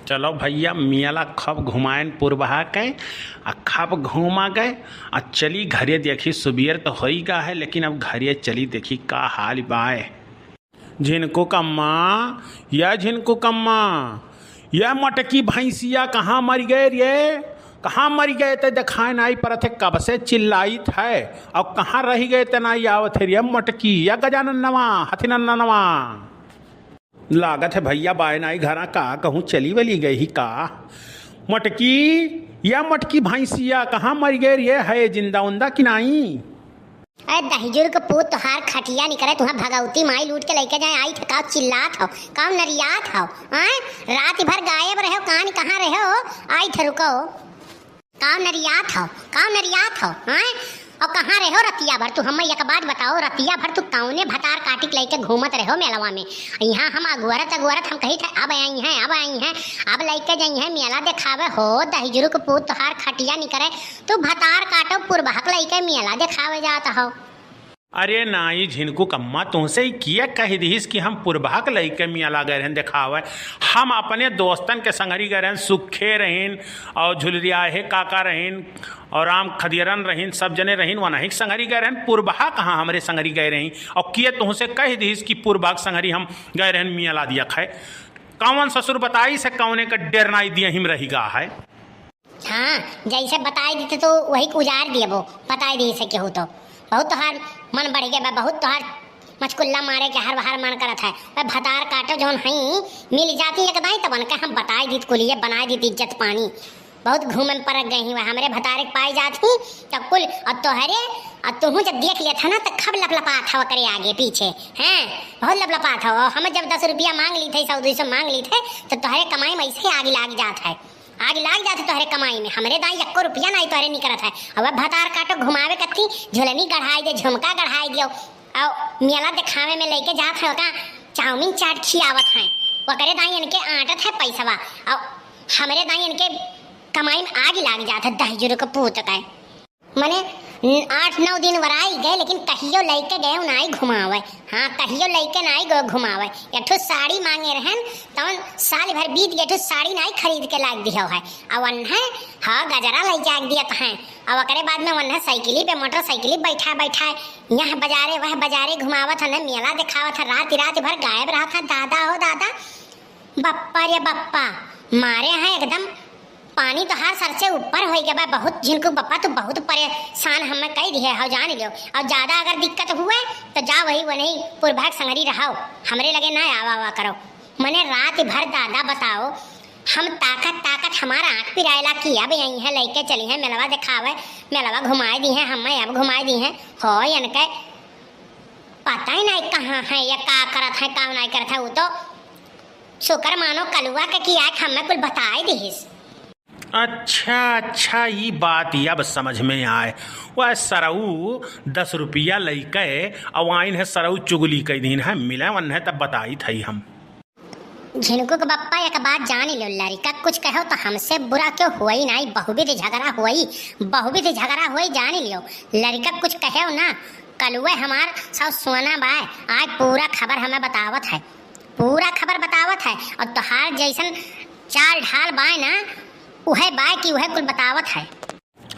चलो भैया मियाला खब घुमाएन पुरबहा के आ खब घूमा गए आ चली घरे देखी सुबेर तो हो ही गा है, लेकिन अब घरे चली देखी का हाल बाय। झिनको कम्मा झिनको कम्मा यह मटकी भैंसिया कहाँ मर गए रे, कहाँ मर गए थे दिखाए नहीं पर थे, कब से चिल्लाई थे और कहाँ रह गए थे नहीं आवत रे मटकी या गजानन नवा हथिनन्ना नवा। लागत है भैया बाय नाई घरा का कहूँ चली वली गई ही का मटकी या मटकी भैंसिया कहाँ मर गए रे है जिंदा उंदा कि नहीं। अरे दहिजुर के पूत तोहार खटिया निकले तुहार भगवती माई लूट के लेके जाए आई ठका चिल्लात हो काम नरियात हो रात भर गायब रहो कान कहाँ रहो आई थे रुको काम नरियात हो और कहाँ रहो रतिया भर तू हम एक बात बताओ रतिया भर तू कौने भतार काटिक लेके घूमत रहो मेलवा में। यहाँ हम अगुरत हम कही थे अब आई हैं अब लेके जाई हैं मेला दिखावे हो दहिजुर के पूत तोहार खटिया निकले तू भतार काटो पुरबहक लेके मेला दिखावे जाता हो। अरे नाई झिनको कम्मा तुमसे ही किया कह दीस कि हम पुरबहक लैके मियाला गए रहन दिखावे। हम अपने दोस्तन के संगरी गए रहन सुखे रहीन और झुलरिया है काका रहीन और राम खदियरन रहीन सब जने रहीन वनाही संगरी गए रहन पुरबहा कहाँ हमरे संगरी गए रही और किए तुमसे कह दीस कि पुरबहक संगरी हम गए रहन मियाला दिया खाए कौन ससुर बताई से कौने का डेरनाई दिया हिम रही गा है। हाँ जैसे बताई देते तो वही उजार दिए वो बताई दी से केहू तो बहुत तोहार मन बढ़ गया बहुत तोहार मचकुल्ला मारे के हर बाहर मन करत है वह भतार काटो जौन हई मिल जाती एकदम तब के हम बताई दी कुलिए बनाई दी इज्जत पानी बहुत घूमे में परक गई वह हमरे भतारे पाई जाती तब कुल और तोहरे और तुहू जब देख लिया था ना तो खब लपलपात हवा करे आगे पीछे हैं बहुत लपलपात हो। हम जब 10 रुपया मांग ली थे 100-200 मांग ली थे तो तोहरे कमाई में ऐसे आग लाग जाता है आग लाग जाते तोहरे कमाई में हमरे दाई 1 रुपया नहीं तोहरे निकलत है। अब भतार काटो घुमावे कत्ती झुलनी गढ़ाई दे झुमका गढ़ाई दियो और मेला दिखावे में लेके जात है का चाउमीन चाट खियावत है वकरे दाई इनके आटत है पैसवा और हमरे दाई इनके कमाई में आग लाग जाता है दहिजुर के पूत का मने 8-9 दिन वराई गए लेकिन कहियो लेके गए नहीं घुमावे। हाँ कहियो लेके नहीं गो घुमावे एक साड़ी मांगे रहन तवन साल भर बीत गए साड़ी नहीं खरीद के लाग दिया है अवन है हाँ गजरा ले जाग दिया है अब करे बाद में वन है साइकिली पे मोटरसाइकिली बैठा यहाँ बाजारे वह बाजारे घुमावत है मेला दिखावत है रात भर गायब रहा था दादा हो दादा बप्पा रे बप्पा मारे हैं एकदम पानी तो हर सर से ऊपर हो गया बहुत झिनको बप्पा तो बहुत परेशान हमें कह दिए हो जान लो और ज़्यादा अगर दिक्कत हुआ तो जा वही पुरबहक संगरी रहो हमरे लगे ना आवा करो मने रात भर दादा बताओ हम ताकत हमारा आँख पिरायला किया भी यही है लेके चली है मेलवा दिखावे मेलवा घुमाए दी है हमें अब घुमाए दी है हो इनके पता ही नहीं कहाँ है या का करत है का नहीं करत है वो तो शुक्र मानो कलुआ के किया हमें कुछ बताए दीस। अच्छा ये बात अब समझ में आए वह सरऊ 10 रुपया लेके अवाइन है सरऊ चुगली कई दिन है मिले वन है तब बताई थी हम। झिनको के बप्पा एक बात जान लो लड़का कुछ कहो तो हमसे बुरा क्यों हुआ ही नहीं बहुविध झगड़ा हुई जान लियो लड़का कुछ कहो ना कलुए हमार सब सोना बाय आज पूरा खबर हमें बतावत है और तोहार जैसन चाल ढाल बाय ना उहे बाय की उहे कुल बतावत है।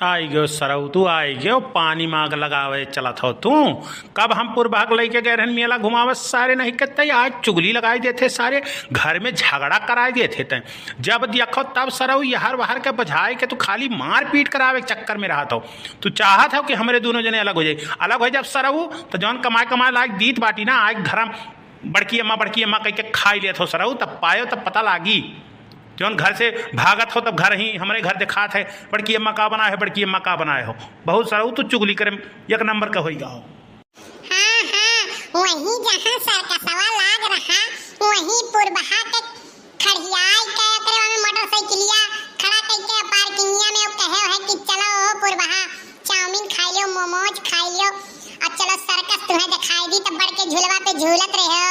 आई गयो सरऊ तू आई गयो पानी मांग लगावे चलत हो तू कब हम पुरबहक लेके गए रहन मेला घुमावे सारे नहीं करते आज चुगली लगाई देते सारे घर में झगड़ा कराए देते थे जब देखो तब सरऊ यहर वहर के बजाय के तू खाली मार पीट करावे चक्कर में रहा था तू चाहत हो कि हमारे दोनों जने अलग हो जब सरऊ तो जौन कमाए लायक दीत बाटी ना आज घर बड़की अम्मा कह के खाई लेत हो सरऊ तब पायो तब पता लागी जौन घर से भागत हो तब घर ही हमारे घर दिखात है बड़की अम्मा का बनाए हो बहुत सारा तो चुगली करे 1 नंबर का होइगा हो। हाँ वही जहाँ सर्कसवा लाग रहा वही पुरबहा के खड़ियाई के ओकरे में मोटरसाइकिलिया खड़ा करके पार्किंगिया में कहे है कि चलो पुरबहा चाउमीन खाई लो मोमोज खाई लो और चलो सर्कस तुम्हें दिखाई दी तब बढ़ के झूलवा पे झूलत रहे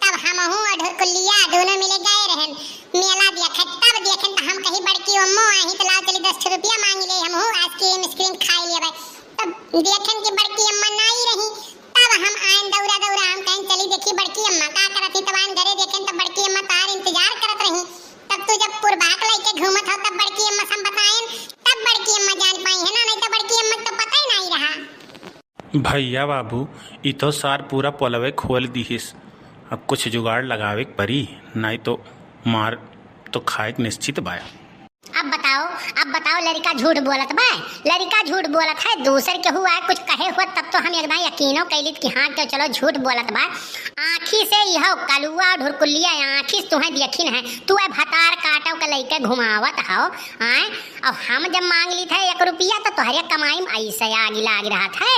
तब हमहू अधुर कुलिया दोनों मिले गए रहन मेला देखे तब देखें तो हम कहीं बड़की अम्मो आई तो लाओ चली 10 रुपया मांग ले हमहू आइसक्रीम खाई लेबै तब देखें कि बड़की अम्मा नहीं रही तब हम आइन दौरा हम कहीं चली देखी बड़की अम्मा का करती तब आइन घरे देखें तो बड़की अम्मा तार इंतजार करत रही तब तू जब घूमत हो तब बड़की अम्मा से हम बताएं, तब बड़की अम्मा जान पाई है ना, नहीं तो बड़की अम्मा तो पता ही नहीं रहा। भैया बाबू ई तो सार पूरा पोलवे खोल दीहिस, अब कुछ जुगाड़ लगावे के परी, नहीं तो मार तो खाए के निश्चित बाया। अब बताओ लड़का झूठ बोलत बा, लड़का झूठ बोलत है, दूसर के हुआ कुछ कहे हुआ तब तो हम एकदम यकीनो कैलित कि हाँ क्यों चलो झूठ बोलत बा। आँखी से यह कलुआ ढुरकुलिया आँखी तुम्हें देखिन है, तू भतार काटो के लइके घुमावत हो आए। अब हम जब मांग ली थे 1 रुपया तो तोहरे कमाई में ऐसे आग लाग रहा था,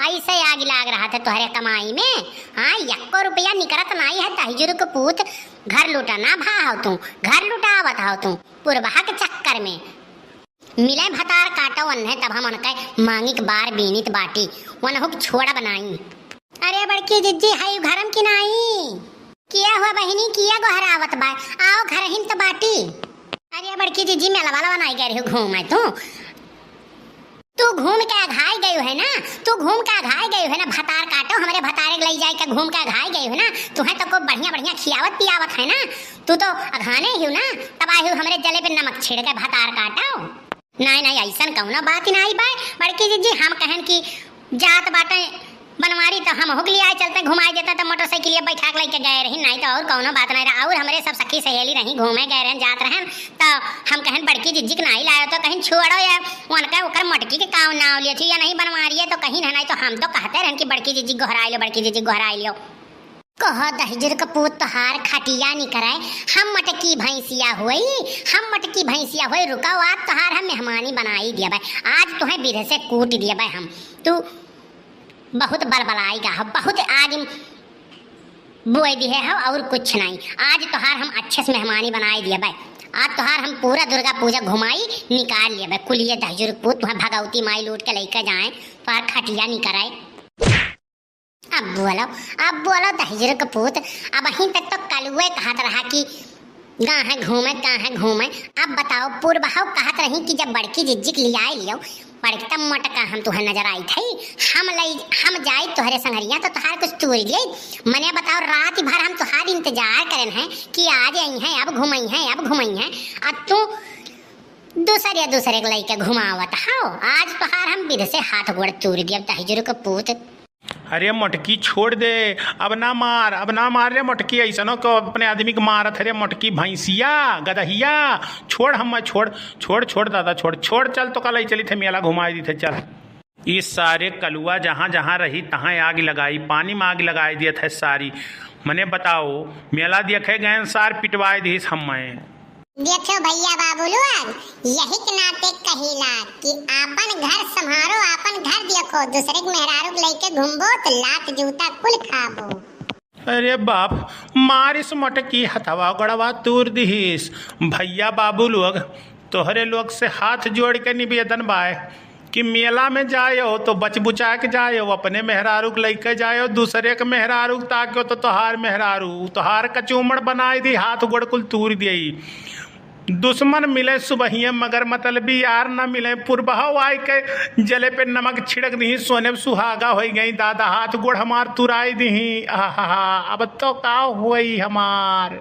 ऐसे आग लाग रहा था तोहरे कमाई में। हाँ 1 रुपया निकलत नहीं है, तहजुर के पूत घर लुटाना भाव तू, घर लुटावत हो तू पुरबहा के चक्कर में। मिले भतार काटो वन्हे तब हम उनके मांगी के बार बीनित बाटी वनहुक छोड़ा बनाई। अरे बड़की जिज्जी हाई घरम की नाई किया हुआ बहिनी किया गोहरावत बा, आओ घर हिन तो बाटी। अरे बड़की जिज्जी मेला वाला बनाई गई रही घूम तू घूम के आघाई गई है ना, तू घूम के आघाई गई है ना, भतार काटो हमरे भतारे ले जाए के घूम के आघाई गई है ना, तुम्हें तो को बढ़िया बढ़िया खियावत पियावत है ना, तू तो अघाने ही ना, तब आई हमरे जले पे नमक छिड़ के भतार काटो। नहीं नहीं ऐसा कौनो बात नहीं बा बड़की जी, हम कहन की जात बाटे बनवारी तो हम हुक लिया चलते घुमाई देता तो मोटरसाइकिल बैठा के लेके गए रही, नहीं तो और कौनो बात नहीं रहा। और हमारे सब सखी सहेली रही घूमे गए रहन जात रहन तो हम कहन बड़की जिज्जी के नहीं लायो तो कहीं छोड़ो या उनका ओकर मटकी के काम नाव लिए थी या नहीं बनवारी है तो कहीं नहीं तो हम तो कहते रहन कि बड़की जिज्जी गोहराई लो, बड़की जिज्जी गोहराई लो। कह दहजर का पूत तोहार खटिया नहीं कराए, हम मटकी भैंसिया हुई, हम मटकी भैंसिया हुई, रुकाओ आज तोहार हम मेहमानी बनाई दिया भाई, आज तुम्हें बिरह से कूट दिया भाई हम, तू बहुत बलबलाएगा, बहुत आज बुए दिए हो और कुछ नहीं, आज तोहार हम अच्छे से मेहमानी बनाई दिया भाई, आज तोहार हम पूरा दुर्गा पूजा घुमाई निकाल लिया भाई, कुलिए दहजर पूत तुम्हें भगवती माई लूट के लेकर जाए तोहार खटिया नहीं कराए। अब बोलो दहजर का पूत, अब अहीं तक तो कलुए कहत रहा कि कहाँ घूमे। अब बताओ पूर्वहाव कहत रही कि जब बड़की जिज्जी के लिए लियो बड़कता मटका हम तुहर नजर आई थी, हम जाए तुहरे संगरिया तो तुहार कुछ तूर गई। मने बताओ रात भर हम तुहार इंतजार करन हैं कि आज आई हैं अब घुमई हैं, अब तू दूसरे के लेके घुमावत हो, आज तुहार हम विध से हाथ गोड़ तूर दिया दहजर का पूत। अरे मटकी छोड़ दे, अब ना मार रे मटकी, ऐसा न को अपने आदमी के मारत रे मटकी भैंसिया गदहिया, छोड़ हम छोड़ दादा छोड़ चल तो कल चली थे मेला घुमाई दी थे चल। इस सारे कलुआ जहाँ जहाँ रही तहाँ आग लगाई, पानी में आग लगाई दिए थे सारी। मने बताओ मेला देखे गए सार पिटवाए दी हम। देखो भैया बाबू लोग यही के नाते कहिला कि आपन घर संभारो, आपन घर देखो, दूसरे के मेहरारू लेके घूमबो तो लात जूता कुल खाबो। अरे बाप मारिस मटकी हथवा गड़वा तूर दिहिस। भैया बाबू लोग तोहरे लोग से हाथ जोड़ के निवेदन बाय कि मेला में जायो तो बच बुचा के जायो, अपने मेहरारू के लेके जायो, दूसरे के मेहरारू ताक्यो तो तोहार मेहरारू तोहार कचूमड़ बनाई दी, हाथ गोड़ कुल तूर दी। दुश्मन मिले सुबहिए मगर मतलबी यार न मिले, पुरबहाव आय के जले पे नमक छिड़क दी, सोने सुहागा हो गई दादा, हाथ गोड़ हमार तुराई दी। अब तो का हुई हमार।